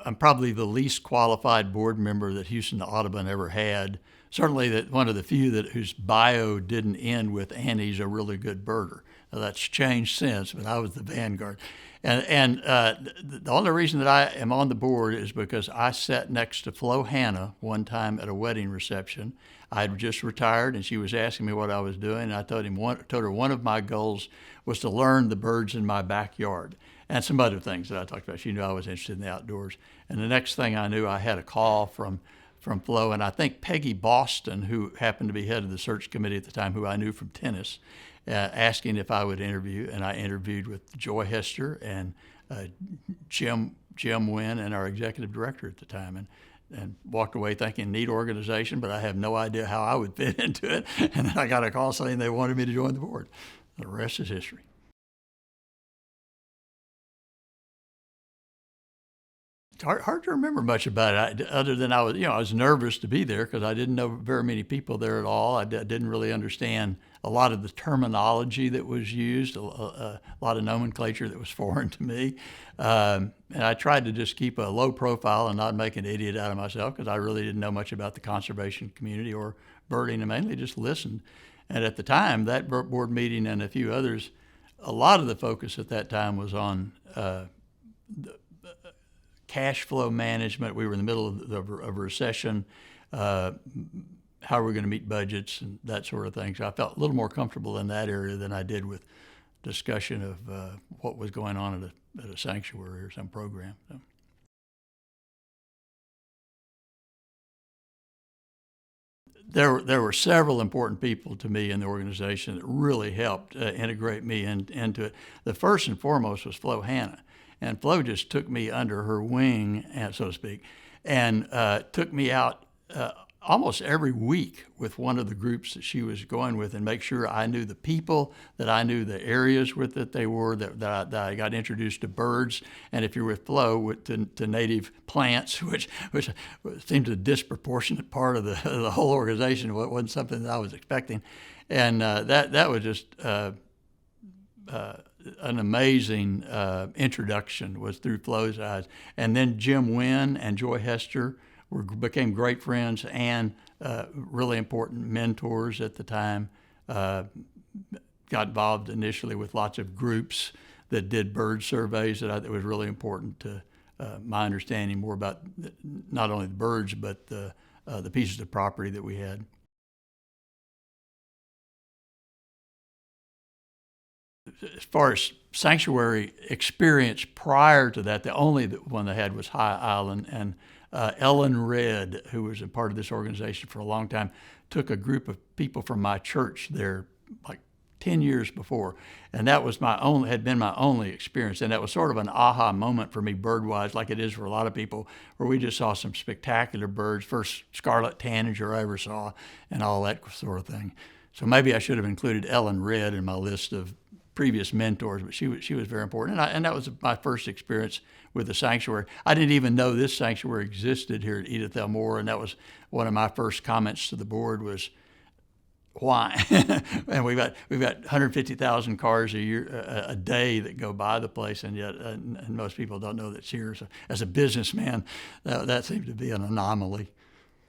I'm probably the least qualified board member that Houston Audubon ever had. Certainly that one of the few whose bio didn't end with Annie's a really good birder. Now that's changed since, but I was the vanguard. The only reason that I am on the board is because I sat next to Flo Hanna one time at a wedding reception. I had just retired, and she was asking me what I was doing. And I told her one of my goals was to learn the birds in my backyard and some other things that I talked about. She knew I was interested in the outdoors. And the next thing I knew, I had a call from Flo, and I think Peggy Boston, who happened to be head of the search committee at the time, who I knew from tennis, asking if I would interview, and I interviewed with Joy Hester and Jim Wynn and our executive director at the time, and walked away thinking neat organization, but I have no idea how I would fit into it. And then I got a call saying they wanted me to join the board. The rest is history. Hard to remember much about it, other than I was nervous to be there because I didn't know very many people there at all. I didn't really understand a lot of the terminology that was used, a lot of nomenclature that was foreign to me. And I tried to just keep a low profile and not make an idiot out of myself because I really didn't know much about the conservation community or birding, and mainly just listened. And at the time, that board meeting and a few others, a lot of the focus at that time was on cash flow management. We were in the middle of a recession. How are we going to meet budgets and that sort of thing. So I felt a little more comfortable in that area than I did with discussion of what was going on at a sanctuary or some program. So. There were several important people to me in the organization that really helped integrate me into it. The first and foremost was Flo Hanna. And Flo just took me under her wing, so to speak, and took me out almost every week with one of the groups that she was going with and make sure I knew the people, that I knew the areas with that they were, that I got introduced to birds. And if you're with Flo, to native plants, which seemed a disproportionate part of the whole organization. It wasn't something that I was expecting. And that was just an amazing introduction was through Flo's eyes. And then Jim Wynn and Joy Hester became great friends and really important mentors at the time. Got involved initially with lots of groups that did bird surveys that I thought was really important to my understanding more about not only the birds but the pieces of property that we had. As far as sanctuary experience prior to that, the only one they had was High Island. And Ellen Redd, who was a part of this organization for a long time, took a group of people from my church there like 10 years before. And that was had been my only experience. And that was sort of an aha moment for me bird-wise, like it is for a lot of people, where we just saw some spectacular birds, first scarlet tanager I ever saw, and all that sort of thing. So maybe I should have included Ellen Redd in my list of previous mentors, but she was very important. And that was my first experience with the sanctuary. I didn't even know this sanctuary existed here at Edith Elmore, and that was one of my first comments to the board was, why? And we've got 150,000 cars a day that go by the place, and yet and most people don't know that it's here. So as a businessman, that seemed to be an anomaly.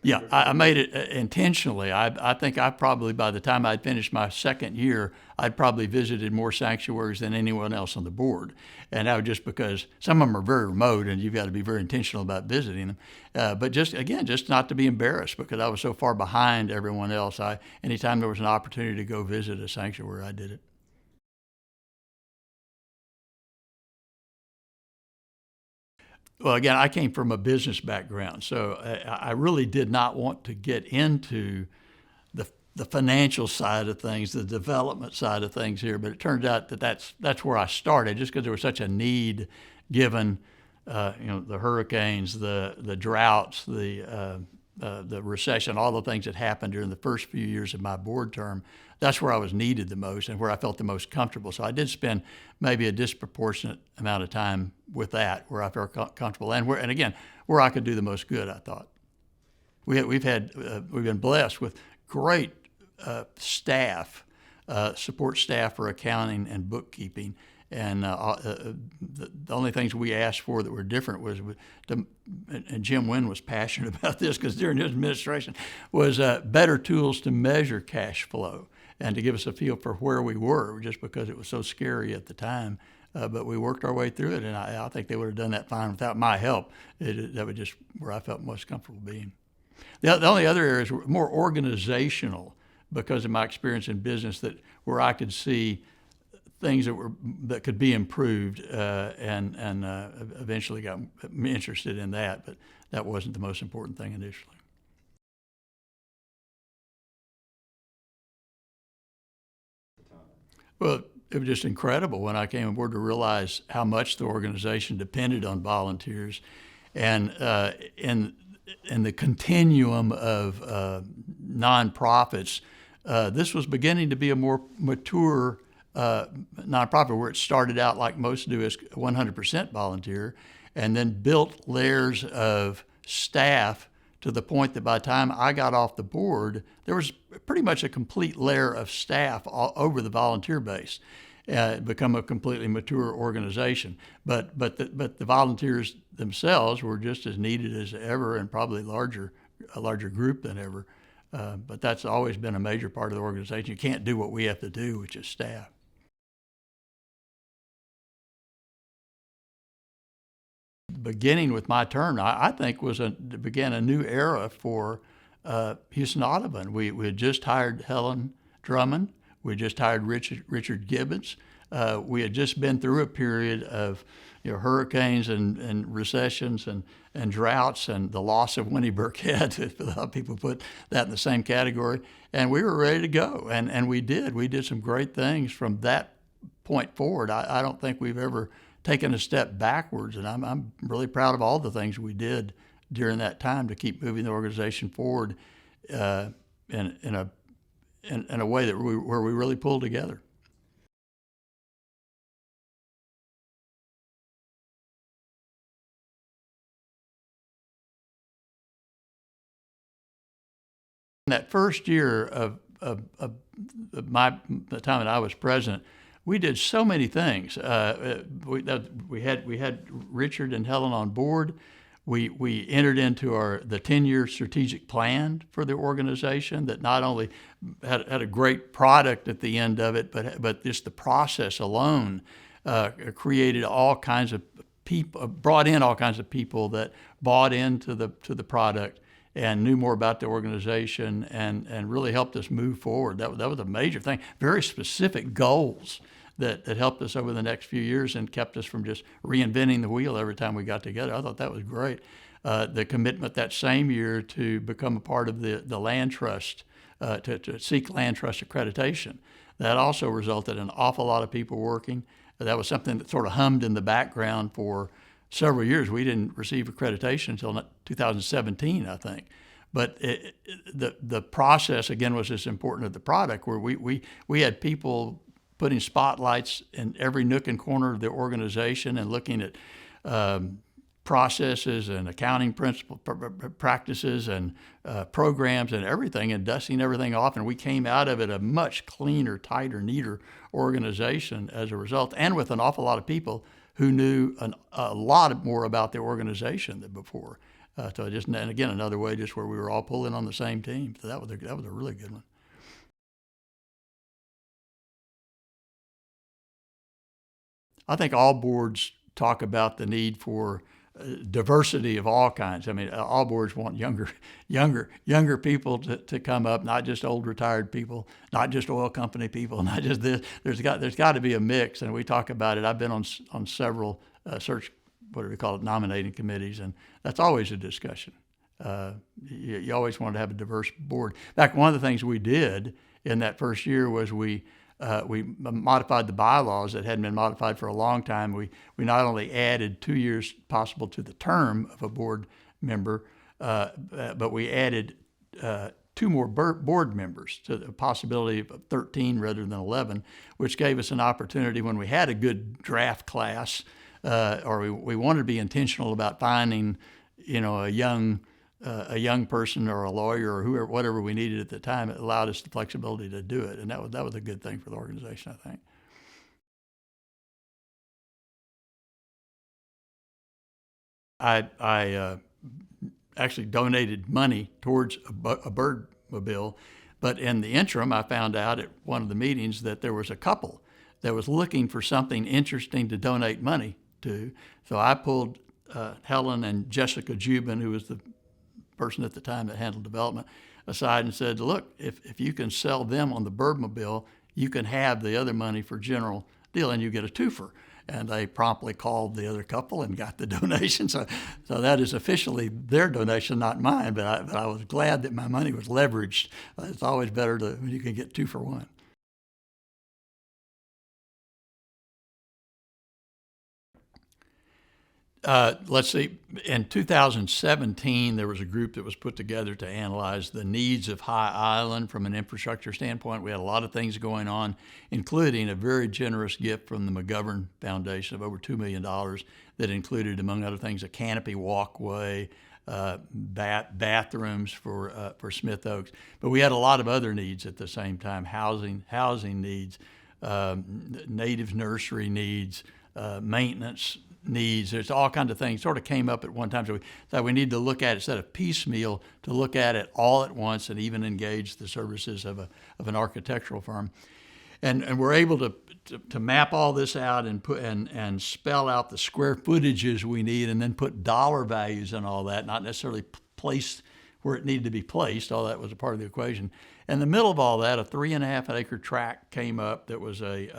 Yeah, I made it intentionally. I think I probably, by the time I'd finished my second year, I'd probably visited more sanctuaries than anyone else on the board. And that was just because some of them are very remote and you've got to be very intentional about visiting them. But just not to be embarrassed because I was so far behind everyone else. Anytime there was an opportunity to go visit a sanctuary, I did it. Well, again, I came from a business background, so I really did not want to get into the financial side of things, the development side of things here. But it turns out that's where I started, just because there was such a need, given the hurricanes, the droughts, the recession, all the things that happened during the first few years of my board term. That's where I was needed the most and where I felt the most comfortable. So I did spend maybe a disproportionate amount of time with that, where I felt comfortable and where I could do the most good, I thought. We've been blessed with great staff, support staff for accounting and bookkeeping, And the only things we asked for that were different was, and Jim Wynn was passionate about this because during his administration, was better tools to measure cash flow and to give us a feel for where we were, just because it was so scary at the time. But we worked our way through it, and I think they would have done that fine without my help. That was just where I felt most comfortable being. The only other areas were more organizational, because of my experience in business, that where I could see things that could be improved, and eventually got interested in that. But that wasn't the most important thing initially. Well, it was just incredible when I came aboard to realize how much the organization depended on volunteers, and in the continuum of nonprofits, this was beginning to be a more mature nonprofit, where it started out, like most do, as 100% volunteer, and then built layers of staff to the point that by the time I got off the board, there was pretty much a complete layer of staff all over the volunteer base. Become a completely mature organization, but the volunteers themselves were just as needed as ever, and probably a larger group than ever. But that's always been a major part of the organization. You can't do what we have to do, which is staff. Beginning with my term, I think began a new era for Houston Audubon. We had just hired Helen Drummond. We just hired Richard Gibbons. We had just been through a period of hurricanes and recessions and droughts, and the loss of Winnie Burkhead. A lot of people put that in the same category. And we were ready to go, and we did. We did some great things from that point forward. I don't think we've ever taken a step backwards, and I'm really proud of all the things we did during that time to keep moving the organization forward in a way where we really pulled together. In that first year of the time that I was president, we did so many things. We had Richard and Helen on board. We entered into the 10-year strategic plan for the organization that not only had a great product at the end of it, but just the process alone created all kinds of people, brought in all kinds of people that bought into the product and knew more about the organization, and really helped us move forward. That was a major thing. Very specific goals that helped us over the next few years and kept us from just reinventing the wheel every time we got together. I thought that was great. The commitment that same year to become a part of the land trust, to seek land trust accreditation, that also resulted in an awful lot of people working. That was something that sort of hummed in the background for several years. We didn't receive accreditation until 2017, I think. But the process, again, was as important as the product, where we had people putting spotlights in every nook and corner of the organization and looking at processes and accounting practices and programs and everything, and dusting everything off. And we came out of it a much cleaner, tighter, neater organization as a result, and with an awful lot of people who knew a lot more about the organization than before. And again, another way just where we were all pulling on the same team. So that was a really good one. I think all boards talk about the need for diversity of all kinds. I mean, all boards want younger people to come up, not just old retired people, not just oil company people, not just this. There's got to be a mix, and we talk about it. I've been on several what do we call it, nominating committees, and that's always a discussion. You always want to have a diverse board. In fact, one of the things we did in that first year was we modified the bylaws that hadn't been modified for a long time. We not only added 2 years possible to the term of a board member, but we added 2 more board members, to the possibility of 13 rather than 11, which gave us an opportunity when we had a good draft class, or we wanted to be intentional about finding, a young person or a lawyer or whoever, whatever we needed at the time. It allowed us the flexibility to do it, and that was a good thing for the organization, I think. I actually donated money towards a birdmobile, but in the interim, I found out at one of the meetings that there was a couple that was looking for something interesting to donate money to. So I pulled Helen and Jessica Jubin, who was the person at the time that handled development, aside and said, look, if you can sell them on the birdmobile, you can have the other money for general deal and you get a twofer. And they promptly called the other couple and got the donation. So that is officially their donation, not mine. But I was glad that my money was leveraged. It's always better when you can get 2 for 1. Let's see, in 2017, there was a group that was put together to analyze the needs of High Island from an infrastructure standpoint. We had a lot of things going on, including a very generous gift from the McGovern Foundation of over $2 million that included, among other things, a canopy walkway, bathrooms for Smith Oaks. But we had a lot of other needs at the same time: housing needs, natives nursery needs, maintenance needs. There's all kinds of things sort of came up at one time. So we thought we need to look at it instead of piecemeal, to look at it all at once and even engage the services of an architectural firm. And we're able to map all this out and put and spell out the square footages we need, and then put dollar values and all that, not necessarily place where it needed to be placed. All that was a part of the equation. In the middle of all that, a 3.5 acre tract came up that was it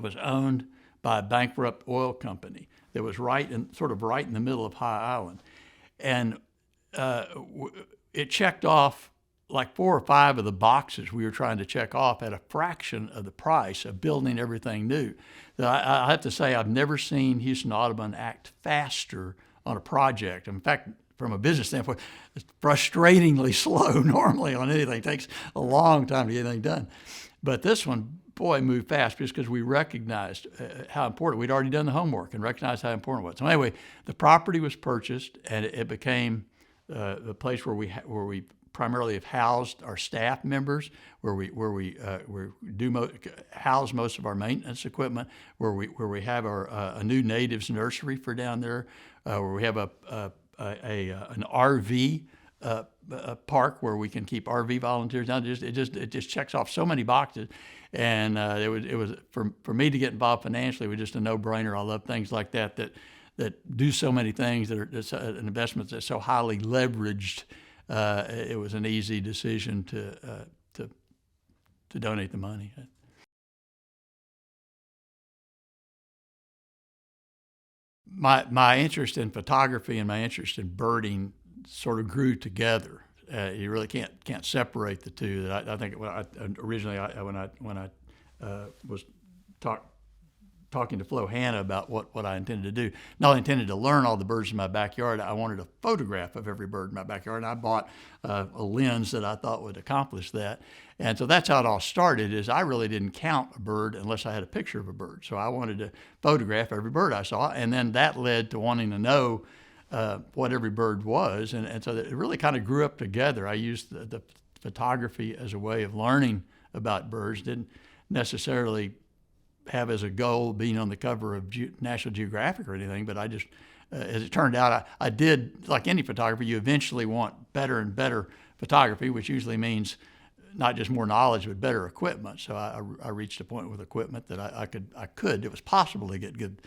was owned by a bankrupt oil company that was right in the middle of High Island. And it checked off like 4 or 5 of the boxes we were trying to check off at a fraction of the price of building everything new. I have to say, I've never seen Houston Audubon act faster on a project. In fact, from a business standpoint, it's frustratingly slow normally on anything. It takes a long time to get anything done. But this one, boy, moved fast just because we recognized how important. We'd already done the homework and recognized how important it was. So anyway, the property was purchased, and it became the place where we primarily have housed our staff members, where we house most of our maintenance equipment, where we have a new natives nursery for down there, where we have an RV park where we can keep RV volunteers down. It just checks off so many boxes, and it was for me to get involved financially, it was just a no-brainer. I love things like that do so many things, that's an investment that's so highly leveraged. It was an easy decision to donate the money. My interest in photography and my interest in birding sort of grew together. You really can't separate the two. That I think originally when I was talking to Flo Hanna about what I intended to do, not only intended to learn all the birds in my backyard, I wanted a photograph of every bird in my backyard, and I bought a lens that I thought would accomplish that. And so that's how it all started. Is I really didn't count a bird unless I had a picture of a bird. So I wanted to photograph every bird I saw, and then that led to wanting to know what every bird was, and so it really kind of grew up together. I used the photography as a way of learning about birds. Didn't necessarily have as a goal being on the cover of National Geographic or anything, but I just, as it turned out, I did, like any photographer, you eventually want better and better photography, which usually means not just more knowledge, but better equipment. So I reached a point with equipment that it was possible to get good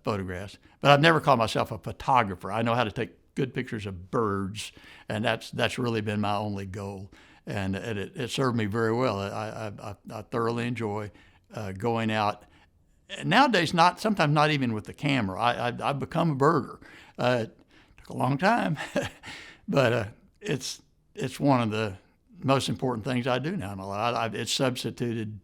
photographs, but I've never called myself a photographer. I know how to take good pictures of birds, and that's really been my only goal, and it served me very well. I thoroughly enjoy going out. And nowadays, sometimes not even with the camera. I've become a birder. It took a long time, but it's one of the most important things I do now in my life. It's substituted.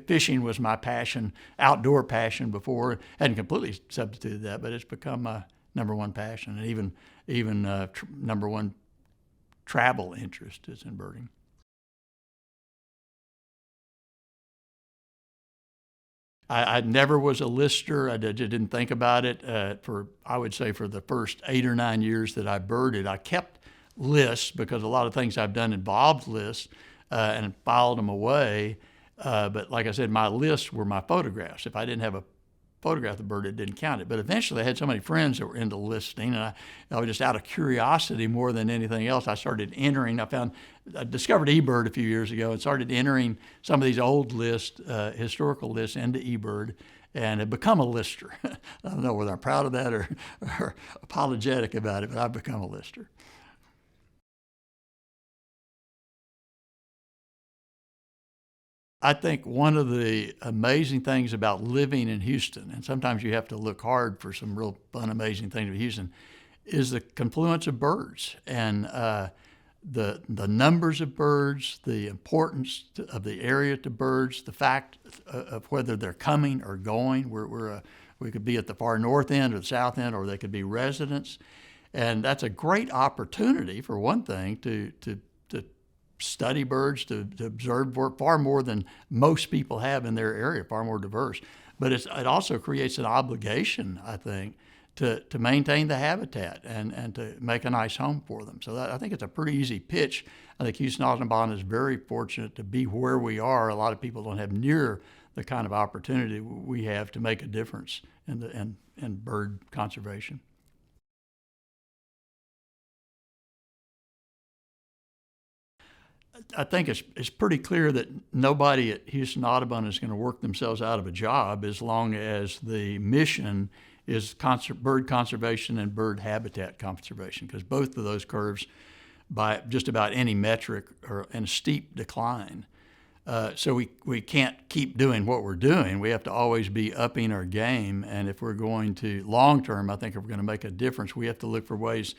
Fishing was my passion, outdoor passion before. Hadn't completely substituted that, but it's become my number one passion, and even number one travel interest is in birding. I never was a lister. I didn't think about it. I would say for the first 8 or 9 years that I birded, I kept lists because a lot of things I've done involved lists and filed them away. But like I said, my lists were my photographs. If I didn't have a photograph the bird, it didn't count it. But eventually I had so many friends that were into listing, and I was just out of curiosity more than anything else. I discovered eBird a few years ago and started entering some of these old lists, historical lists into eBird, and have become a lister. I don't know whether I'm proud of that or apologetic about it, but I've become a lister. I think one of the amazing things about living in Houston, and sometimes you have to look hard for some real fun, amazing things in Houston, is the confluence of birds and the numbers of birds, the importance of the area to birds, the fact of whether they're coming or going. We could be at the far north end or the south end, or they could be residents, and that's a great opportunity for one thing to study birds, to observe far more than most people have in their area, far more diverse. But it also creates an obligation, I think, to maintain the habitat and to make a nice home for them. So I think it's a pretty easy pitch. I think Houston Audubon is very fortunate to be where we are. A lot of people don't have near the kind of opportunity we have to make a difference in bird conservation. I think it's pretty clear that nobody at Houston Audubon is going to work themselves out of a job as long as the mission is bird conservation and bird habitat conservation, because both of those curves, by just about any metric, are in a steep decline. So we can't keep doing what we're doing. We have to always be upping our game, and if we're going to, long term, I think if we're going to make a difference, we have to look for ways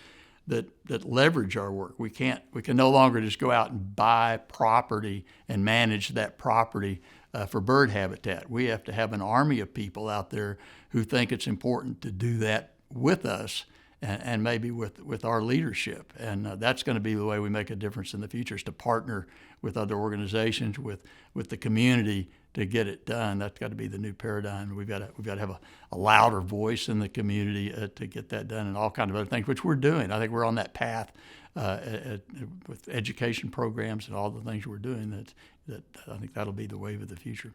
that leverage our work. We can no longer just go out and buy property and manage that property for bird habitat. We have to have an army of people out there who think it's important to do that with us and maybe with our leadership. And that's going to be the way we make a difference in the future, is to partner with other organizations, with the community to get it done. That's got to be the new paradigm. We've got to have a louder voice in the community to get that done, and all kinds of other things, which we're doing. I think we're on that path with education programs and all the things we're doing. That I think that'll be the wave of the future.